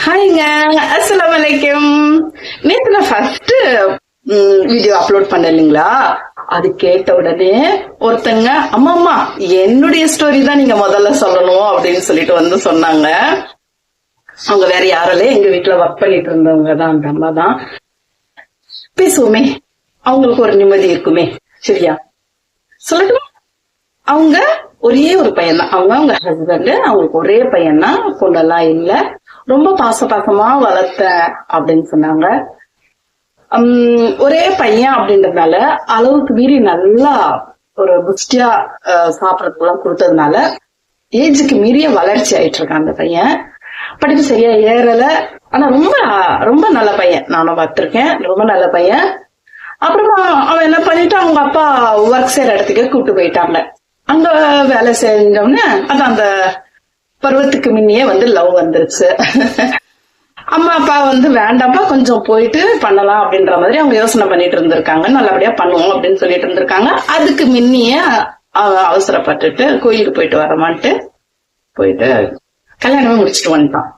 ஹாய்ங்க, அஸ்ஸலாமு அலைக்கும். நேத்து நான் ஃபர்ஸ்ட் வீடியோ அப்லோட் பண்ண இல்லைங்களா, அது கேட்ட உடனே ஒருத்தங்க அம்மா என்னுடைய ஸ்டோரி தான் நீங்க முதல்ல சொல்லணும் அப்படின்னு சொல்லிட்டு வந்து சொன்னாங்க. அவங்க வேற யாராலே எங்க வீட்டுல ஒர்க் பண்ணிட்டு இருந்தவங்க தான், அந்த அம்மா தான். பேசுவோமே, அவங்களுக்கு ஒரு நிம்மதி இருக்குமே. சரியா சொல்லட்டுமா? அவங்க ஒரே ஒரு பையன் தான், அவங்க ஹஸ்பண்ட், அவங்களுக்கு ஒரே பையன் தான், பொண்ணெல்லாம் இல்ல. ரொம்ப பாசமா வளர்த்த அப்படின்னு சொன்னாங்க. ஒரே பையன் அப்படின்றதுனால அளவுக்கு மீறி நல்லா ஒரு புஷ்டியா சாப்பிடறதுக்கெல்லாம் கொடுத்ததுனால ஏஜுக்கு மீறிய வளர்ச்சி ஆயிட்டு இருக்கான் அந்த பையன். படிப்பு சரியா ஏறல, ஆனா ரொம்ப ரொம்ப நல்ல பையன், நானும் பார்த்திருக்கேன். ரொம்ப நல்ல பையன். அப்புறமா அவன் என்ன பண்ணிட்டு அவங்க அப்பா ஒர்க் செய்யற இடத்துக்கு கூப்பிட்டு போயிட்டாங்க. அங்க வேலை செஞ்சோம்னு அது அந்த பருவத்துக்கு முன்னையே வந்து லவ் வந்துருச்சு. அம்மா அப்பா வந்து வேண்டாப்பா, கொஞ்சம் போயிட்டு பண்ணலாம் அப்படின்ற மாதிரி அவங்க யோசனை பண்ணிட்டு இருந்திருக்காங்க. நல்லபடியா பண்ணுவோம் அப்படின்னு சொல்லிட்டு இருந்திருக்காங்க. அதுக்கு முன்னையே அவசரப்பட்டுட்டு கோயிலுக்கு போயிட்டு வரமான்ட்டு போயிட்டு கல்யாணமே முடிச்சுட்டு வந்துட்டான்.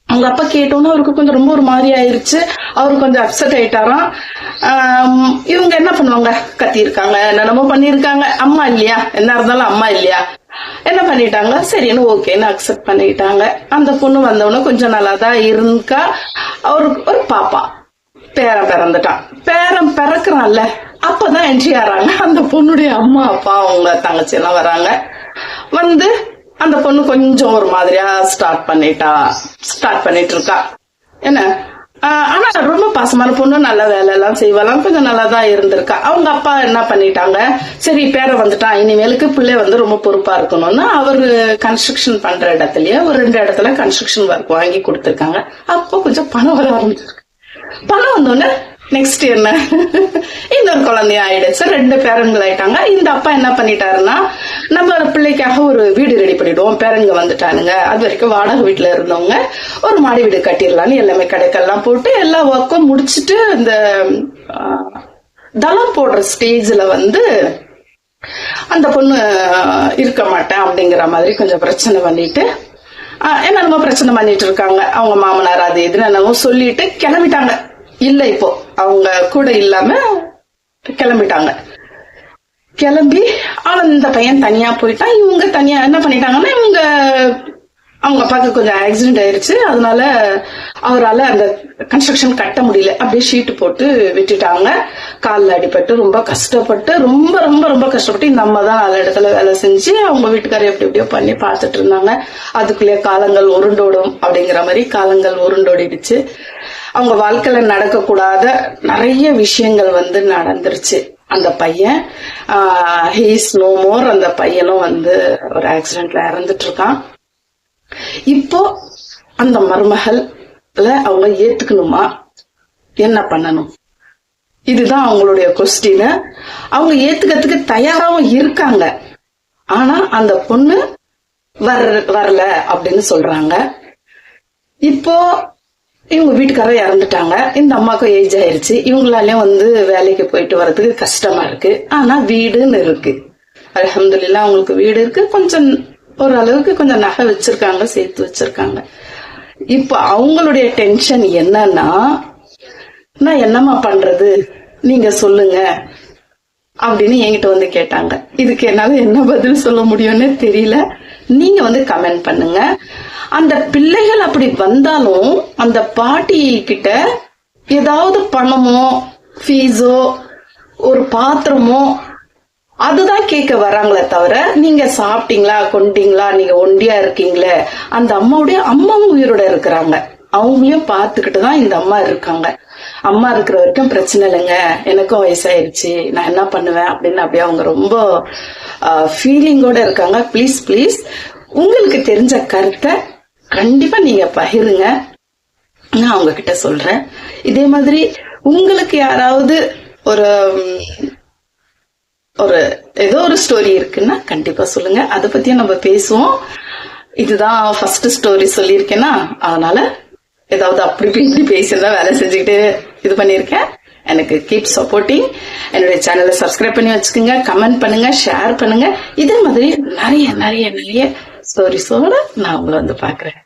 அவங்க அப்பா கேட்டோன்னு அவருக்கு கொஞ்சம் ரொம்ப ஒரு மாதிரி ஆயிருச்சு. அவரு கொஞ்சம் அப்செட் ஆயிட்டாராம். இவங்க என்ன பண்ணுவாங்க, கத்தி இருக்காங்க, என்னென்னமோ பண்ணிருக்காங்க. அம்மா இல்லையா, என்ன இருந்தாலும் அம்மா இல்லையா, என்ன பண்ணிட்டாங்க, சரின்னு ஓகேன்னு அக்செப்ட் பண்ணிட்டாங்க. அந்த பொண்ணு வந்தவொடனே கொஞ்சம் நல்லாதான் இருக்கா. அவருக்கு ஒரு பாப்பா, பேரன் பிறந்துட்டான். பேரன் பிறக்குறான்ல, அப்பதான் என்ட்ரி ஆறாங்க அந்த பொண்ணுடைய அம்மா அப்பா, அவங்க தங்கச்சி எல்லாம் வராங்க. வந்து அந்த பொண்ணு கொஞ்சம் ஒரு மாதிரியா ஸ்டார்ட் பண்ணிட்டு இருக்கா. என்ன ஆனா ரொம்ப பாசமான பொண்ணு, நல்ல வேலை எல்லாம் செய்வாலாம், கொஞ்சம் நல்லாதான் இருந்திருக்கா. அவங்க அப்பா என்ன பண்ணிட்டாங்க, சரி பேரை வந்துட்டான், இனிமேலுக்கு பிள்ளை வந்து ரொம்ப பொறுப்பா இருக்கணும்னு அவரு கன்ஸ்ட்ரக்ஷன் பண்ற இடத்துலயே ஒரு 2 இடத்துல கன்ஸ்ட்ரக்ஷன் ஒர்க் வாங்கி கொடுத்திருக்காங்க. அப்போ கொஞ்சம் பணம் வர ஆரம்பிச்சிருக்கு. பணம் வந்தோடனே நெக்ஸ்ட் என்ன, இன்னொரு குழந்தைய ஆயிடுச்சு, 2 பேரன்கள் ஆயிட்டாங்க. இந்த அப்பா என்ன பண்ணிட்டாருன்னா, நம்ம பிள்ளைக்காக ஒரு வீடு ரெடி பண்ணிடுவோம், பேரன்க வந்துட்டானுங்க, அது வரைக்கும் வாடகை வீட்டுல இருந்தவங்க ஒரு மாடி வீடு கட்டிடலான்னு எல்லாமே கடைக்கெல்லாம் போட்டு எல்லா ஒர்க்கும் முடிச்சுட்டு இந்த தளம் போடுற ஸ்டேஜ்ல வந்து அந்த பொண்ணு இருக்க மாட்டேன் அப்படிங்கிற மாதிரி கொஞ்சம் பிரச்சனை பண்ணிட்டு என்னென்னமோ பிரச்சனை பண்ணிட்டு இருக்காங்க. அவங்க மாமனார் அது இதுன்னு என்னமோ சொல்லிட்டு கிளம்பிட்டாங்க. இல்ல, இப்போ அவங்க கூட இல்லாம கிளம்பிட்டாங்க. கிளம்பி இந்த பையன் தனியா போயிட்டான். இவங்க தனியா என்ன பண்ணிட்டாங்கன்னா, அவங்க அப்பாவுக்கு கொஞ்சம் ஆக்சிடென்ட் ஆயிருச்சு. அதனால அவரால் அந்த கன்ஸ்ட்ரக்ஷன் கட்ட முடியல, அப்படியே ஷீட்டு போட்டு விட்டுட்டாங்க. காலில் அடிபட்டு ரொம்ப கஷ்டப்பட்டு ரொம்ப ரொம்ப ரொம்ப கஷ்டப்பட்டு இந்த அம்மா தான் 4 இடத்துல வேலை செஞ்சு அவங்க வீட்டுக்காரர் எப்படி எப்படியோ பண்ணி பார்த்துட்டு இருந்தாங்க. அதுக்குள்ளேயே காலங்கள் உருண்டோடும் அப்படிங்கிற மாதிரி காலங்கள் உருண்டோடிடுச்சு. அவங்க வாழ்க்கையில நடக்கக்கூடாத நிறைய விஷயங்கள் வந்து நடந்துருச்சு. அந்த பையன் ஹீஸ் நோ மோர். அந்த பையனும் வந்து ஒரு ஆக்சிடென்ட்ல இறந்துட்டு இருக்கான். இப்போ அந்த மருமகள்ல அவங்க ஏத்துக்கணுமா, என்ன பண்ணணும், இதுதான் அவங்களுடைய கொஸ்டின். அவங்க ஏத்துக்கிறதுக்கு தயாராவும் இருக்காங்க. ஆனா அந்த பொண்ணு வரல அப்படின்னு சொல்றாங்க. இப்போ இவங்க வீட்டுக்காரர் இறந்துட்டாங்க. இந்த அம்மாவுக்கு ஏஜ் ஆயிருச்சு. இவங்களாலையும் வந்து வேலைக்கு போயிட்டு வர்றதுக்கு கஷ்டமா இருக்கு. ஆனா வீடுன்னு இருக்கு, அல்ஹம்துலில்லாஹ் அவங்களுக்கு வீடு இருக்கு. கொஞ்சம் ஓரளவுக்கு கொஞ்சம் நகை வச்சிருக்காங்க, சேர்த்து வச்சிருக்காங்க. இப்ப அவங்களுடைய டென்ஷன் என்னன்னா, நான் என்னம்மா பண்றது, நீங்க சொல்லுங்க அப்படின்னு என்கிட்ட வந்து கேட்டாங்க. இதுக்கு என்னால என்ன பதில் சொல்ல முடியும்னு தெரியல. நீங்க வந்து கமெண்ட் பண்ணுங்க. அந்த பிள்ளைகள் அப்படி வந்தாலும் அந்த பாட்டி கிட்ட ஏதாவது பணமோ ஃபீஸோ ஒரு பாத்திரமோ அதுதான் கேட்க வராங்களே தவிர, நீங்க சாப்பிட்டீங்களா, கொண்டீங்களா, நீங்க ஒண்டியா இருக்கீங்களே. அந்த அம்மாவுடைய அம்மாவும் உயிரோட இருக்கிறாங்க, அவங்களையும் பார்த்துக்கிட்டு தான் இந்த அம்மா இருக்காங்க. அம்மா இருக்கிற வரைக்கும் பிரச்சனை இல்லைங்க, எனக்கும் வயசாயிருச்சு, நான் என்ன பண்ணுவேன் அப்படின்னு அப்படியே அவங்க ரொம்ப ஃபீலிங்கோட இருக்காங்க. ப்ளீஸ் உங்களுக்கு தெரிஞ்ச கருத்தை கண்டிப்பா நீங்க பகிருங்க, நான் அவங்க கிட்ட சொல்றேன். இதே மாதிரி உங்களுக்கு யாராவது ஒரு ஏதோ ஒரு ஸ்டோரி இருக்குன்னா கண்டிப்பா சொல்லுங்க, அதை பத்தியும் நம்ம பேசுவோம். இதுதான் ஃபர்ஸ்ட் ஸ்டோரி சொல்லியிருக்கேன்னா, அதனால ஏதாவது அப்படி இப்படி பேசியிருந்தா வேலை செஞ்சுக்கிட்டு இது பண்ணிருக்கேன். எனக்கு கீப் சப்போர்ட்டிங். என்னுடைய சேனலை சப்ஸ்கிரைப் பண்ணி வச்சுக்கோங்க, கமெண்ட் பண்ணுங்க, ஷேர் பண்ணுங்க. இதே மாதிரி நிறைய நிறைய நிறைய ஸ்டோரிஸோட நான் உங்களை வந்து பாக்குறேன்.